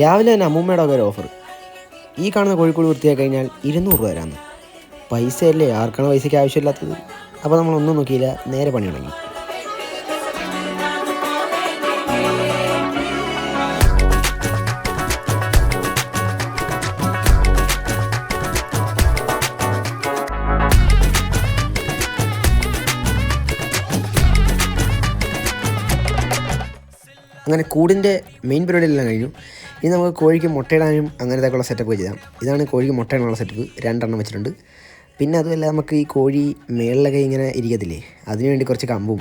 രാവിലെ തന്നെ അമ്മൂമ്മയുടെ ഒക്കെ ഒരു ഓഫർ. ഈ കാണുന്ന കോഴിക്കോട് വൃത്തിയാക്കി കഴിഞ്ഞാൽ 200 രൂപ തരാമെന്ന്. പൈസയല്ലേ, ആർക്കാണ് പൈസയ്ക്ക് ആവശ്യമില്ലാത്തത്? അപ്പോൾ നമ്മളൊന്നും നോക്കിയില്ല, നേരെ പണി തുടങ്ങി. അങ്ങനെ കൂടിൻ്റെ മെയിൻ പരിപാടിയെല്ലാം കഴിഞ്ഞു. ഇനി നമുക്ക് കോഴിക്ക് മുട്ടയിടാനും അങ്ങനത്തെയൊക്കെയുള്ള സെറ്റപ്പ് ചെയ്യാം. ഇതാണ് കോഴിക്ക് മുട്ടയിടാനുള്ള സെറ്റപ്പ്, 2 എണ്ണം വെച്ചിട്ടുണ്ട്. പിന്നെ അതുമല്ല, നമുക്ക് ഈ കോഴി മേളിലൊക്കെ ഇങ്ങനെ ഇരിക്കത്തില്ലേ, അതിനുവേണ്ടി കുറച്ച് കമ്പും